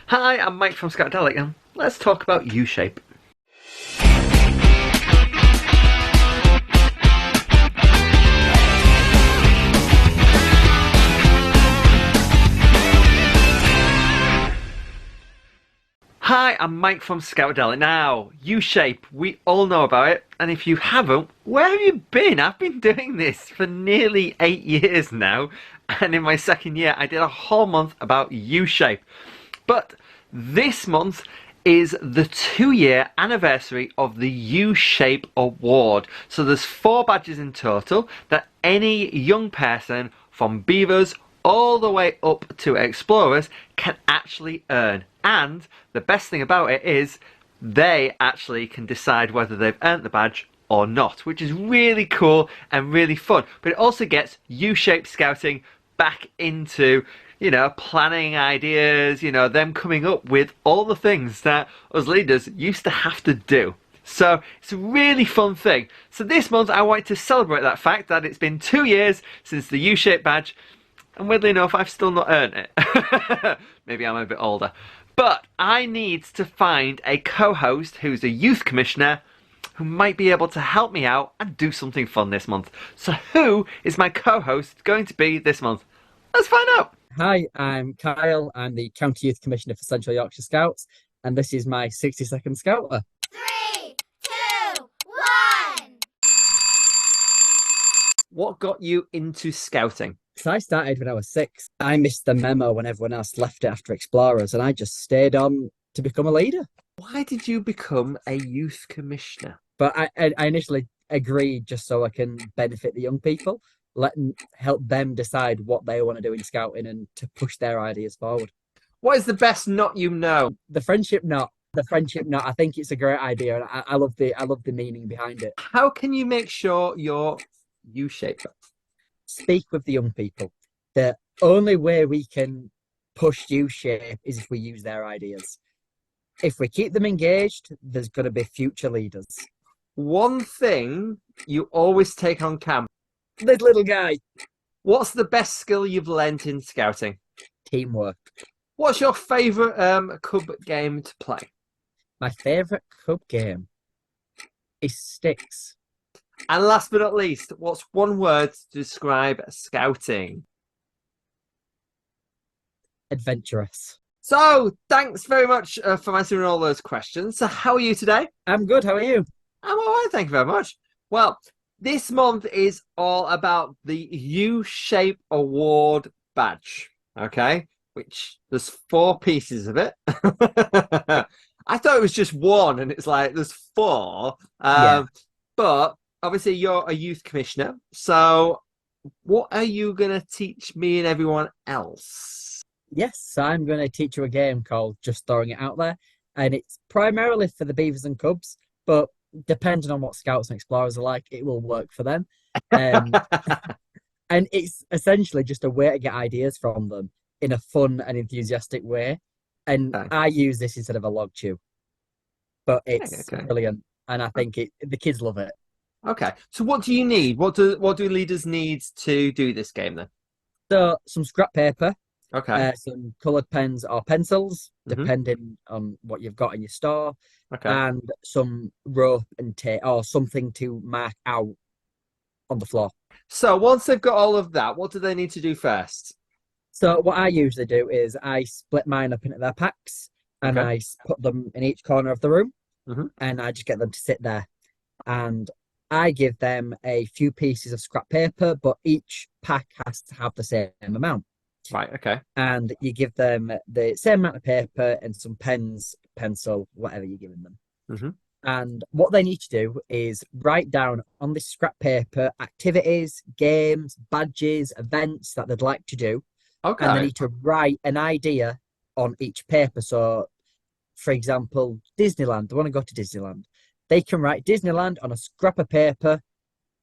Hi, I'm Mike from Scoutadelic, and let's talk about YouShape. Hi, I'm Mike from Scoutadelic. Now, YouShape, we all know about it, and if you haven't, where have you been? I've been doing this for nearly 8 years now, and in my second year, I did a whole month about YouShape. But this month is the 2-year anniversary of the YouShape Award. So there's 4 badges in total that any young person from beavers all the way up to explorers can actually earn. And the best thing about it is they actually can decide whether they've earned the badge or not, which is really cool and really fun. But it also gets YouShaped Scouting back into, planning ideas, them coming up with all the things that us leaders used to have to do. So it's a really fun thing. So this month I wanted to celebrate that fact that it's been 2 years since the YouShaped badge, and weirdly enough, I've still not earned it. Maybe I'm a bit older. But I need to find a co-host who's a youth commissioner who might be able to help me out and do something fun this month. So who is my co-host going to be this month? Let's find out. Hi, I'm Kyle. I'm the County Youth Commissioner for Central Yorkshire Scouts, and this is my 60-second Scouter. 3, 2, 1. What got you into scouting? So I started when I was 6. I missed the memo when everyone else left it after Explorers, and I just stayed on to become a leader. Why did you become a youth commissioner? But I initially agreed just so I can benefit the young people, help them decide what they want to do in scouting and to push their ideas forward. What is the best knot you know? The friendship knot. I think it's a great idea, and I love the meaning behind it. How can you make sure you're YouShaped? Speak with the young people. The only way we can push YouShape is if we use their ideas. If we keep them engaged, there's going to be future leaders. One thing you always take on camp. This little guy. What's the best skill you've learnt in scouting? Teamwork. What's your favourite cub game to play? My favourite cub game is Sticks. And last but not least, what's one word to describe scouting? Adventurous. So, thanks very much for answering all those questions. So, how are you today? I'm good. How are you? I'm all right, thank you very much. Well, this month is all about the YouShape Award badge, okay? Which there's 4 pieces of it. I thought it was just one, and it's like there's 4. Yeah. But obviously, you're a youth commissioner. So, what are you going to teach me and everyone else? Yes, I'm going to teach you a game called Just Throwing It Out There. And it's primarily for the beavers and cubs, but depending on what scouts and explorers are like, it will work for them. And it's essentially just a way to get ideas from them in a fun and enthusiastic way. And Okay. I use this instead of a log chew. But it's Okay. brilliant. And I think the kids love it. Okay. So, what do you need? What do leaders need to do this game then? So some scrap paper, Okay. some coloured pens or pencils, Mhm. depending on what you've got in your store, Okay. and some rope and tape or something to mark out on the floor. So, once they've got all of that, what do they need to do first? So what I usually do is I split mine up into their packs, and Okay. I put them in each corner of the room, Mhm. and I just get them to sit there. And I give them a few pieces of scrap paper, but each pack has to have the same amount. Right. Okay. And you give them the same amount of paper and some pens, pencil, whatever you're giving them. Mhm. And what they need to do is write down on this scrap paper activities, games, badges, events that they'd like to do. Okay. And they need to write an idea on each paper. So, for example, Disneyland, they want to go to Disneyland. They can write Disneyland on a scrap of paper.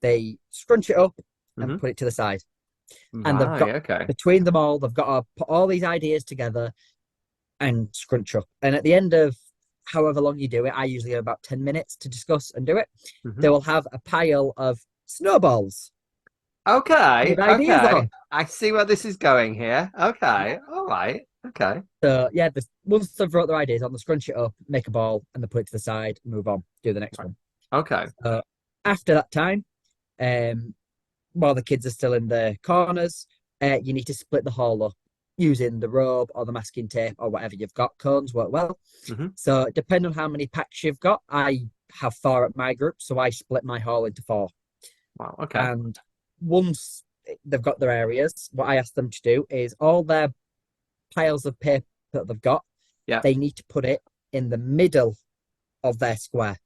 They scrunch it up and Mhm. put it to the side. And they've Right, got, okay. between them all, they've got to put all these ideas together and scrunch up. And at the end of however long you do it, I usually have about 10 minutes to discuss and do it. Mhm. They will have a pile of snowballs. Okay. With ideas Okay. on. I see where this is going here. Okay. All right. Okay. So yeah, once they've wrote their ideas on, they scrunch it up, make a ball, and they put it to the side, move on, do the next Right. one. Okay. After that time, um, while the kids are still in the corners, you need to split the hall up using the rope or the masking tape or whatever you've got. Cones work well. Hmm. So depending on how many packs you've got, I have four at my group, so I split my hall into four. Wow. Okay. And once they've got their areas, what I ask them to do is all their piles of paper that they've got, Yeah. they need to put it in the middle of their square.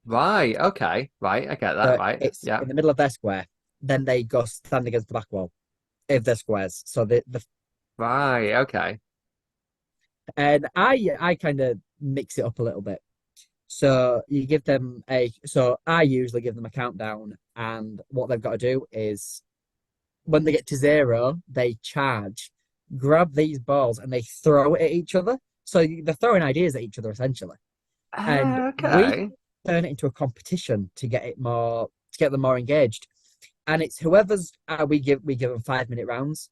Right. Okay. Right. I get that. So Right. it's Yeah. in the middle of their square. Then they go stand against the back wall of their squares. So the Right. Okay. and I kind of mix it up a little bit. So you give them so I usually give them a countdown, and what they've got to do is when they get to zero, they charge, grab these balls, and they throw it at each other. So they're throwing ideas at each other essentially, and we Okay. turn it into a competition to get them more engaged. And it's whoever's we give them 5 minute rounds,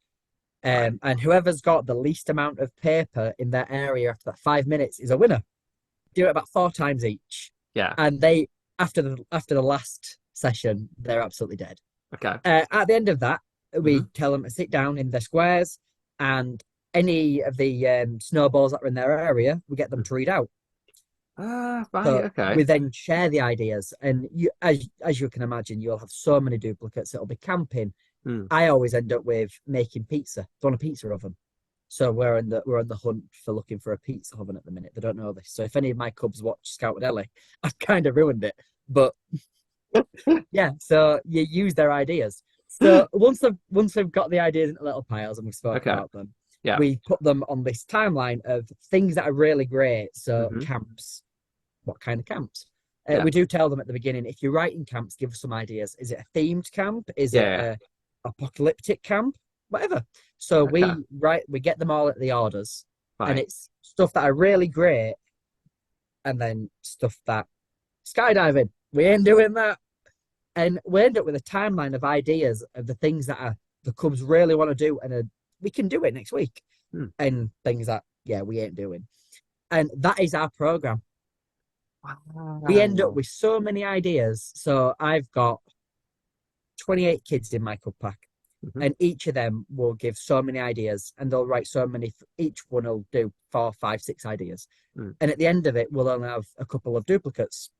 Right. and whoever's got the least amount of paper in their area after that 5 minutes is a winner. Do it about four times each, Yeah. and they after the last session they're absolutely dead. Okay. At the end of that, we Hmm. tell them to sit down in their squares, and any of the snowballs that are in their area, we get them to read out. Right. So we Okay. then share the ideas, and as you can imagine, you'll have so many duplicates. It'll be camping. Hmm. I always end up with making pizza. Do want a pizza oven? So we're on the hunt for looking for a pizza oven at the minute. They don't know this. So if any of my cubs watch Scoutadelic, I've kind of ruined it. But yeah, so you use their ideas. So once they've got the ideas into little piles and we've spoke Okay. about them, Yeah. we put them on this timeline of things that are really great. So Hmm. camps, what kind of camps? Yeah. We do tell them at the beginning, if you're writing camps, give us some ideas. Is it a themed camp? Is it Yeah. a apocalyptic camp? Whatever. So Okay. we get them all at the orders, and Right. it's stuff that are really great, and then stuff that skydiving. We ain't doing that, and we end up with a timeline of ideas of the things that the Cubs really want to do, and we can do it next week, Hmm. and things that we ain't doing, and that is our program. We end up Wow. with so many ideas. So I've got 28 kids in my Cub pack, Hmm. and each of them will give so many ideas, and they'll write so many. Each one will do 4, 5, 6 ideas, Hmm. and at the end of it, we'll only have a couple of duplicates.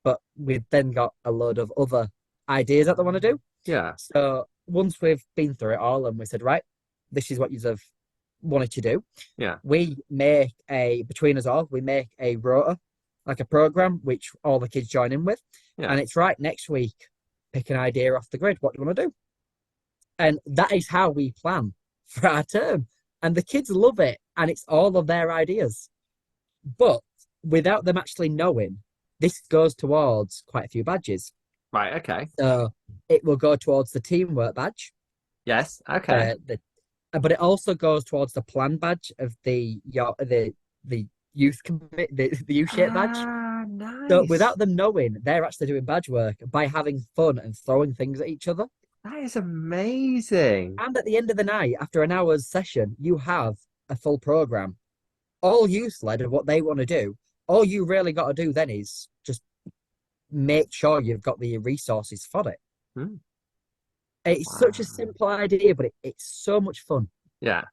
But we've then got a load of other ideas that they want to do. Yeah. So once we've been through it all and we said, right, this is what you have wanted to do, Yeah. we make between us all, we make a rota, like a program, which all the kids join in with. Yeah. And it's right next week, pick an idea off the grid. What do you want to do? And that is how we plan for our term. And the kids love it. And it's all of their ideas. But without them actually knowing, this goes towards quite a few badges. Right. Okay. So it will go towards the teamwork badge. Yes. Okay. But it also goes towards the plan badge of the youth commit the YouShaped badge. So Nice. without them knowing, they're actually doing badge work by having fun and throwing things at each other. That is amazing. And at the end of the night, after an hour's session, you have a full program, all youth led of what they want to do. All you really got to do then is just make sure you've got the resources for it. Hmm. It's such a Wow. simple idea, but it's so much fun. Yeah.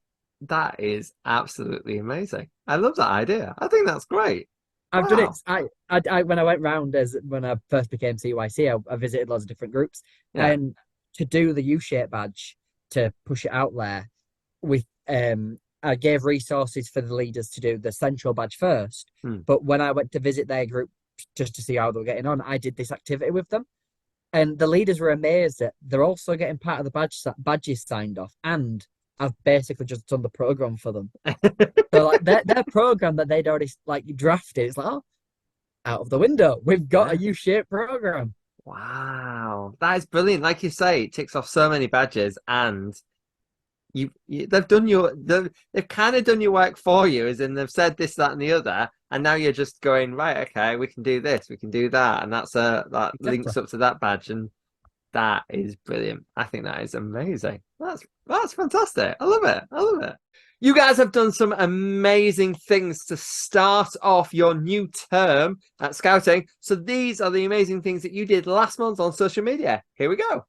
That is absolutely amazing. I love that idea. I think that's great. I've done it. Wow. I when I went round as when I first became CYC, I visited lots of different groups, Yeah. and to do the U-shape badge to push it out there, with I gave resources for the leaders to do the central badge first. Hmm. But when I went to visit their group just to see how they were getting on, I did this activity with them, and the leaders were amazed that they're also getting part of the badges signed off, and I've basically just done the program for them. So like their program that they'd already like drafted, it's like, oh, out of the window. We've got Yeah. a U-shaped program. Wow. That is brilliant. Like you say, it ticks off so many badges and they've done they've kind of done your work for you, as in they've said this, that, and the other, and now you're just going, right, okay, we can do this, we can do that, and that Exactly. links up to that badge, and that is brilliant. I think that is amazing. That's fantastic. I love it. I love it. You guys have done some amazing things to start off your new term at Scouting. So these are the amazing things that you did last month on social media. Here we go.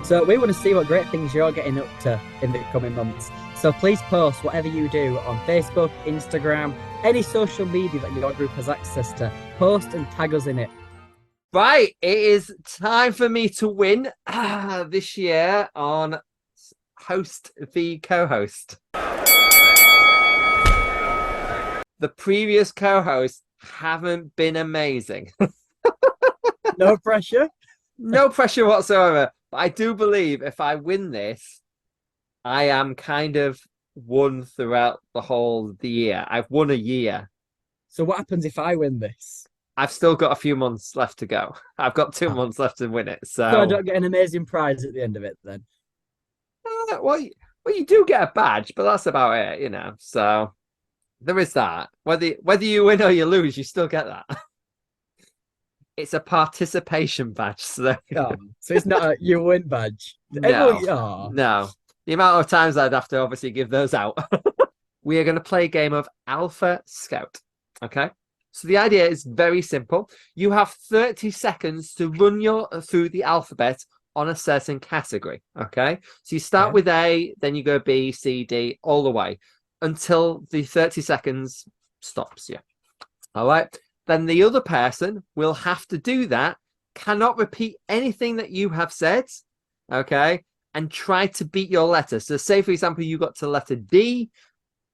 So we want to see what great things you're getting up to in the coming months. So please post whatever you do on Facebook, Instagram, any social media that your group has access to. Post and tag us in it. Right, it is time for me to win this year on host v co-host. The previous co-hosts haven't been amazing. No pressure. No pressure whatsoever. But I do believe if I win this, I am kind of won throughout the whole of the year. I've won a year. So what happens if I win this? I've still got a few months left to go. I've got 2 months left to win it. So I don't get an amazing prize at the end of it then? Well, you do get a badge, but that's about it, you know. So there is that. Whether you win or you lose, you still get that. It's a participation badge. So, Oh, so it's not a you win badge. No. No. The amount of times I'd have to obviously give those out. We are going to play a game of Alpha Scout. Okay. So the idea is very simple. You have 30 seconds to run through the alphabet on a certain category. Okay. So you start with A, then you go B, C, D, all the way until the 30 seconds stops you. All right. Then the other person will have to do that, cannot repeat anything that you have said, okay, and try to beat your letter. So say, for example, you got to letter D,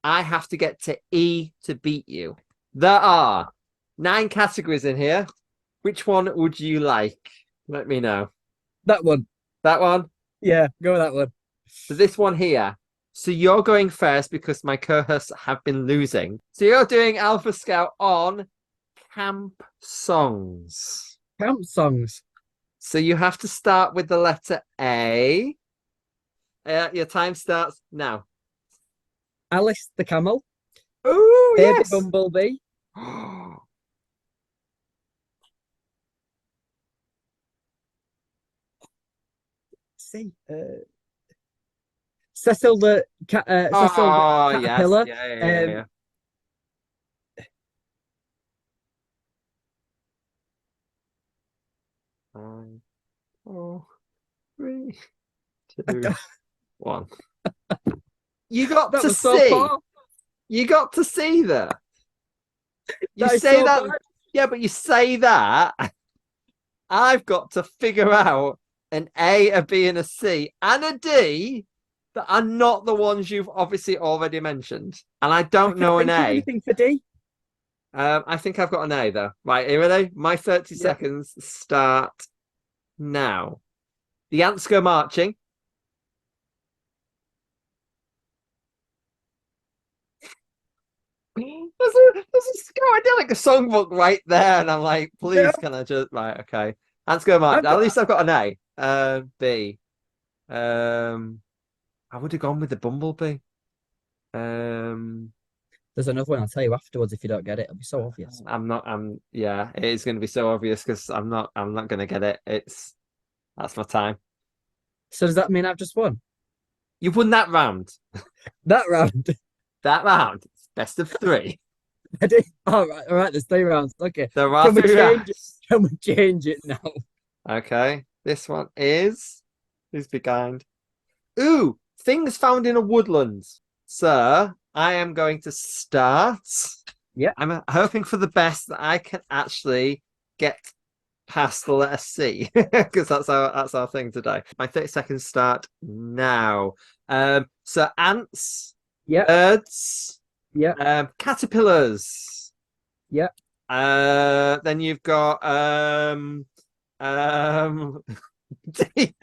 I have to get to E to beat you. There are 9 categories in here. Which one would you like? Let me know. That one. That one? Yeah, go with that one. So this one here. So you're going first because my co-hosts have been losing. So you're doing Alpha Scout on camp songs. Camp songs. So you have to start with the letter A. Your time starts now. Alice the camel. Oh, Baby yes. Bumblebee. See, Cecil the Cecil the caterpillar. Yes. Yeah. 5, 4, 3, 2, 1. You got That to was so see. far. You got to see that. You That is say so that. bad. Yeah, but you say that. I've got to figure out an A, a B, and a C, and a D that are not the ones you've obviously already mentioned. And I don't know an Think of A. anything for D. I think I've got an A though. Right, here ready? My 30 Yeah. seconds start now. The ants go marching. There's a Scoutadelic songbook right there, and I'm like, please, can I just okay? Ants go marching. At least I've got an A. B. I would have gone with the bumblebee. There's another one I'll tell you afterwards if you don't get it. It'll be so obvious. Yeah, it is going to be so obvious because I'm not going to get it. That's my time. So does that mean I've just won? You've won that round. That round. That round. It's best of 3. I did. All right. There's 3 rounds. Okay. There are 3 rounds. Can we change it now? Okay. This one is who's behind. Ooh, things found in a woodland. Sir, I am going to start. Yeah. I'm hoping for the best that I can actually get past the letter C because that's our thing today. My 30 seconds start now. So ants, birds, caterpillars. Yeah. Then you've got D.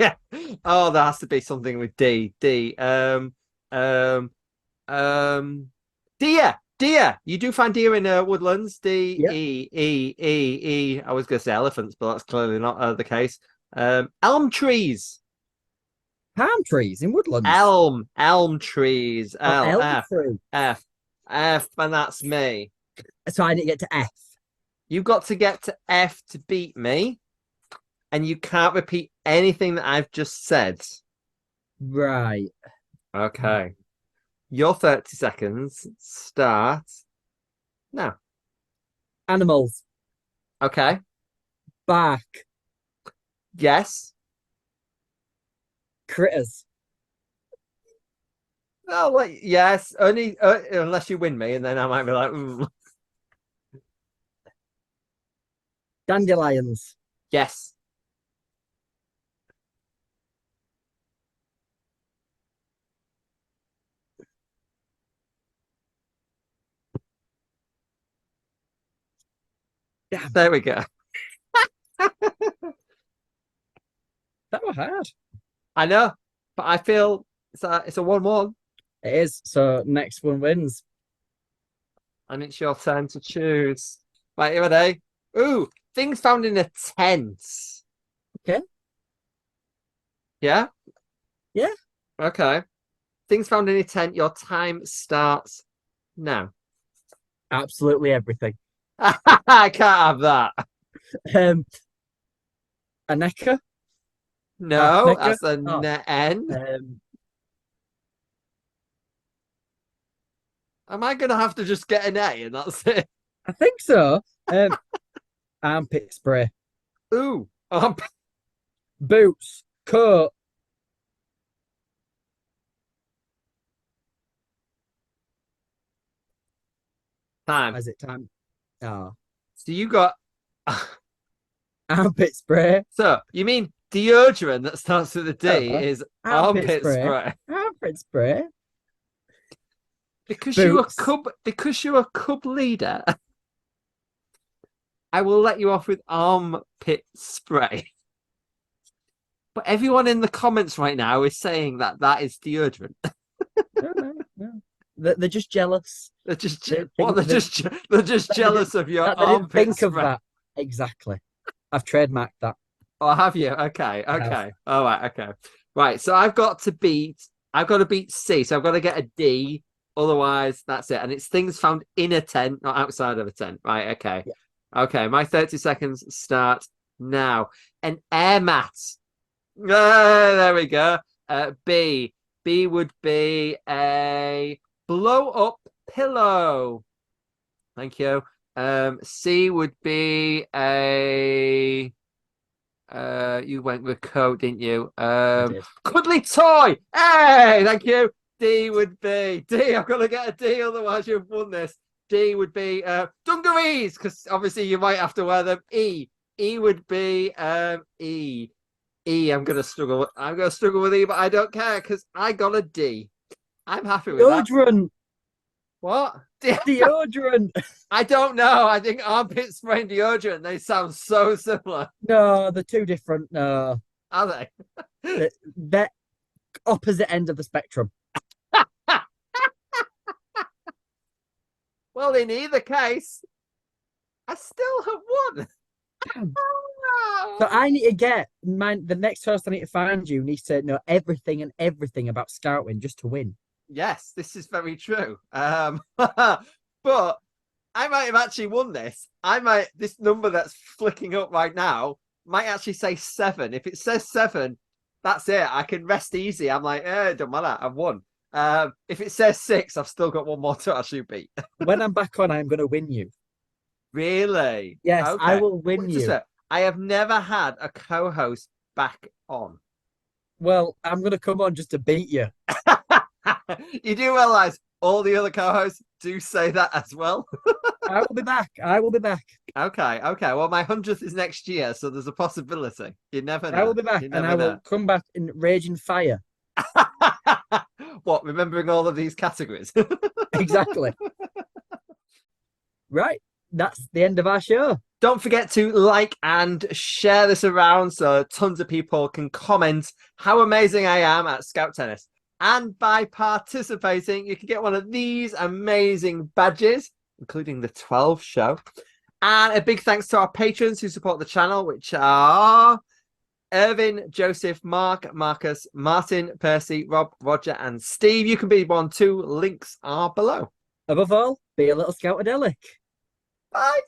Oh, there has to be something with D. Deer. Deer. You do find deer in woodlands. D Yep. E E E E. I was going to say elephants, but that's clearly not the case. Elm trees. Palm trees in woodlands. Elm trees. Oh, L elm F tree. F F, and that's me. So I need to get to F. You've got to get to F to beat me, and you can't repeat anything that I've just said. Right. Okay. Your 30 seconds start now. Animals. Okay. Bark. Yes. Critters. Oh, like, yes. Only unless you win me, and then I might be like, Dandelions. yes. Damn, There we go. that was hard. I know, but I feel it's a 1-1, It is. So next one wins. and it's your turn to choose. Right, here are they. Ooh, things found in a tent. Okay. Yeah? Yeah. Okay. Things found in a tent. Your time starts now. Absolutely everything. I can't have that. Um, a necker. No, Necker. that's a Oh, N. Am I going to have to just get an A and that's it? I think so. Armpit spray. Ooh. Boots. Coat. Time. Is it time? Oh. So you got. Armpit spray. So you mean deodorant that starts with a D is Armpit armpit spray. spray? Armpit spray. Because Boots. you're a cub leader, I will let you off with armpit spray. But everyone in the comments right now is saying that that is deodorant. No. They're just jealous. They're just They well, think they're just that they jealous of your that they didn't armpit think of spray. that. Exactly. I've trademarked that. Oh, have you? Okay, I have. okay. All right, okay. Right, so I've got to beat C, so I've got to get a D, otherwise that's it. And it's things found in a tent, not outside of a tent. Right, okay. Yeah. Okay, my 30 seconds start now. An air mat. There we go. B. B would be a blow up pillow. Thank you. C would be a you went with coat, didn't you? I did. Cuddly toy. Hey, thank you. D would be D. I'm gonna get a D, otherwise you've won this. D would be dungarees, because obviously you might have to wear them. E. E would be E. E. I'm gonna struggle. I'm gonna struggle with E, but I don't care because I got a D. I'm happy with that. Deodorant. What? Deodorant. I don't know. I think armpit spray and deodorant, they sound so similar. No, they're two different. No, Are they? they're opposite end of the spectrum. Well, in either case, I still have won. Damn. So I need to get the next host I need to find you needs to know everything and everything about scouting just to win. Yes, this is very true. But I might have actually won this. This number that's flicking up right now might actually say 7. If it says 7, that's it. I can rest easy. I'm like, it don't matter. I've won. If it says 6, I've still got one more to actually beat. When I'm back on, I'm going to win you. Really? Yes, Okay. I will win you. I have never had a co-host back on. Well, I'm going to come on just to beat you. You do realize all the other co-hosts do say that as well. I will be back. I will be back. Okay. Well, my 100th is next year, so there's a possibility. You never know. I will be back, and I will come back in raging fire. What? Remembering all of these categories? Exactly. Right. That's the end of our show. Don't forget to like and share this around so tons of people can comment how amazing I am at Scout Tennis. And by participating, you can get one of these amazing badges, including the 12 show. And a big thanks to our patrons who support the channel, which are Irvin, Joseph, Mark, Marcus, Martin, Percy, Rob, Roger, and Steve. You can be one too. Links are below. Above all, be a little Scoutadelic. Bye.